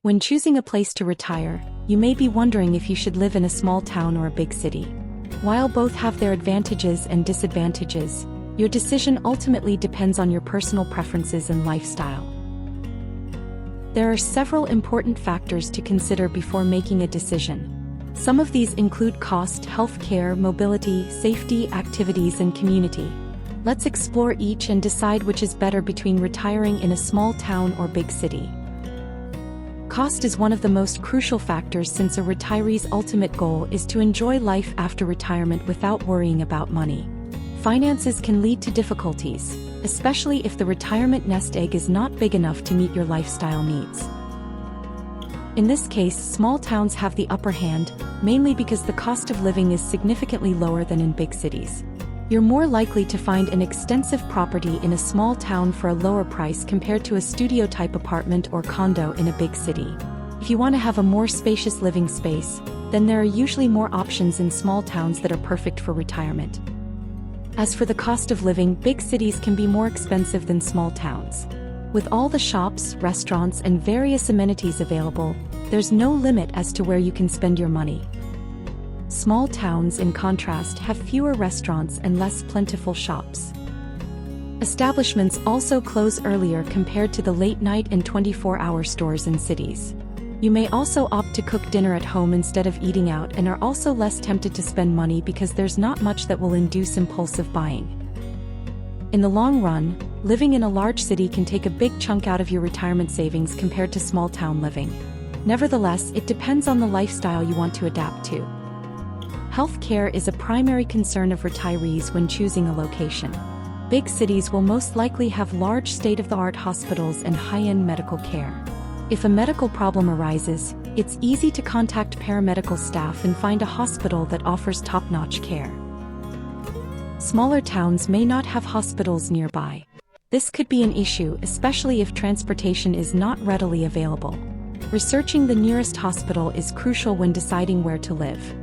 When choosing a place to retire, you may be wondering if you should live in a small town or a big city. While both have their advantages and disadvantages, your decision ultimately depends on your personal preferences and lifestyle. There are several important factors to consider before making a decision. Some of these include cost, healthcare, mobility, safety, activities, and community. Let's explore each and decide which is better between retiring in a small town or big city. Cost is one of the most crucial factors since a retiree's ultimate goal is to enjoy life after retirement without worrying about money. Finances can lead to difficulties, especially if the retirement nest egg is not big enough to meet your lifestyle needs. In this case, small towns have the upper hand, mainly because the cost of living is significantly lower than in big cities. You're more likely to find an extensive property in a small town for a lower price compared to a studio-type apartment or condo in a big city. If you want to have a more spacious living space, then there are usually more options in small towns that are perfect for retirement. As for the cost of living, big cities can be more expensive than small towns. With all the shops, restaurants, and various amenities available, there's no limit as to where you can spend your money. Small towns, in contrast, have fewer restaurants and less plentiful shops. Establishments also close earlier compared to the late-night and 24-hour stores in cities. You may also opt to cook dinner at home instead of eating out and are also less tempted to spend money because there's not much that will induce impulsive buying. In the long run, living in a large city can take a big chunk out of your retirement savings compared to small-town living. Nevertheless, it depends on the lifestyle you want to adapt to. Healthcare is a primary concern of retirees when choosing a location. Big cities will most likely have large state-of-the-art hospitals and high-end medical care. If a medical problem arises, it's easy to contact paramedical staff and find a hospital that offers top-notch care. Smaller towns may not have hospitals nearby. This could be an issue, especially if transportation is not readily available. Researching the nearest hospital is crucial when deciding where to live.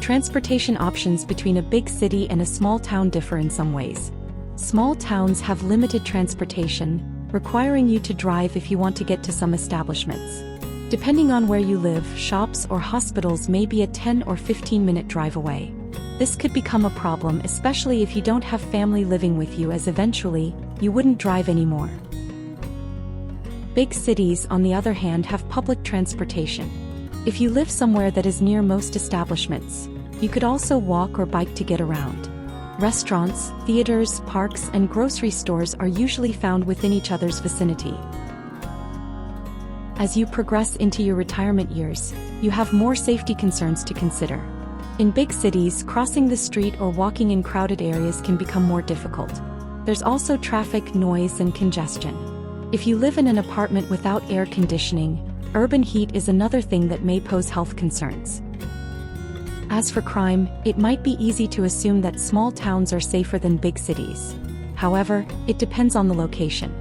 Transportation options between a big city and a small town differ in some ways. Small towns have limited transportation, requiring you to drive if you want to get to some establishments. Depending on where you live, shops or hospitals may be a 10 or 15-minute drive away. This could become a problem, especially if you don't have family living with you, as eventually, you wouldn't drive anymore. Big cities, on the other hand, have public transportation. If you live somewhere that is near most establishments, you could also walk or bike to get around. Restaurants, theaters, parks, and grocery stores are usually found within each other's vicinity. As you progress into your retirement years, you have more safety concerns to consider. In big cities, crossing the street or walking in crowded areas can become more difficult. There's also traffic, noise, and congestion. If you live in an apartment without air conditioning, urban heat is another thing that may pose health concerns. As for crime, it might be easy to assume that small towns are safer than big cities. However, it depends on the location.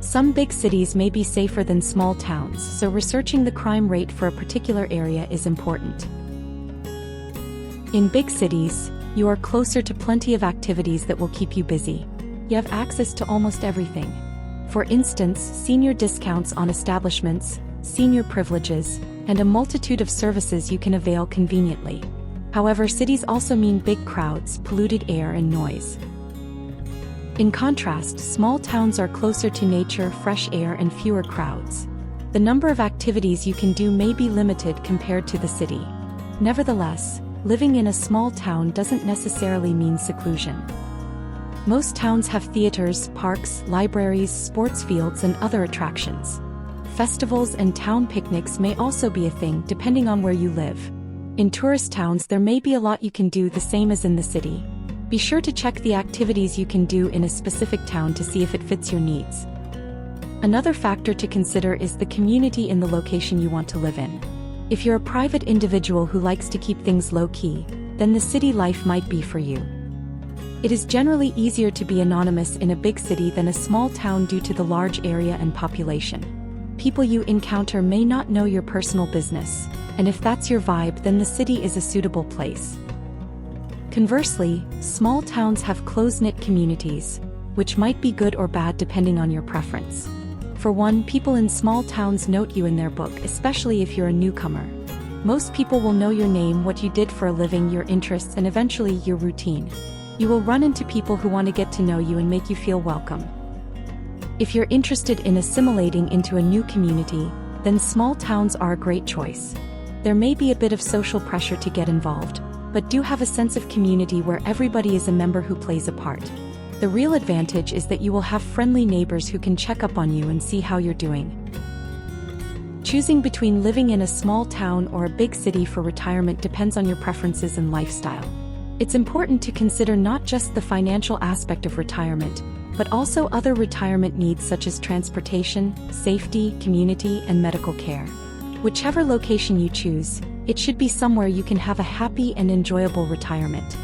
Some big cities may be safer than small towns, so researching the crime rate for a particular area is important. In big cities, you are closer to plenty of activities that will keep you busy. You have access to almost everything. For instance, senior discounts on establishments, senior privileges, and a multitude of services you can avail conveniently. However, cities also mean big crowds, polluted air, and noise. In contrast, small towns are closer to nature, fresh air, and fewer crowds. The number of activities you can do may be limited compared to the city. Nevertheless, living in a small town doesn't necessarily mean seclusion. Most towns have theaters, parks, libraries, sports fields, and other attractions. Festivals and town picnics may also be a thing, depending on where you live. In tourist towns, there may be a lot you can do, the same as in the city. Be sure to check the activities you can do in a specific town to see if it fits your needs. Another factor to consider is the community in the location you want to live in. If you're a private individual who likes to keep things low-key, then the city life might be for you. It is generally easier to be anonymous in a big city than a small town due to the large area and population. People you encounter may not know your personal business, and if that's your vibe, then the city is a suitable place. Conversely, small towns have close-knit communities, which might be good or bad depending on your preference. For one, people in small towns note you in their book, especially if you're a newcomer. Most people will know your name, what you did for a living, your interests, and eventually your routine. You will run into people who want to get to know you and make you feel welcome. If you're interested in assimilating into a new community, then small towns are a great choice. There may be a bit of social pressure to get involved, but do have a sense of community where everybody is a member who plays a part. The real advantage is that you will have friendly neighbors who can check up on you and see how you're doing. Choosing between living in a small town or a big city for retirement depends on your preferences and lifestyle. It's important to consider not just the financial aspect of retirement, but also other retirement needs such as transportation, safety, community, and medical care. Whichever location you choose, it should be somewhere you can have a happy and enjoyable retirement.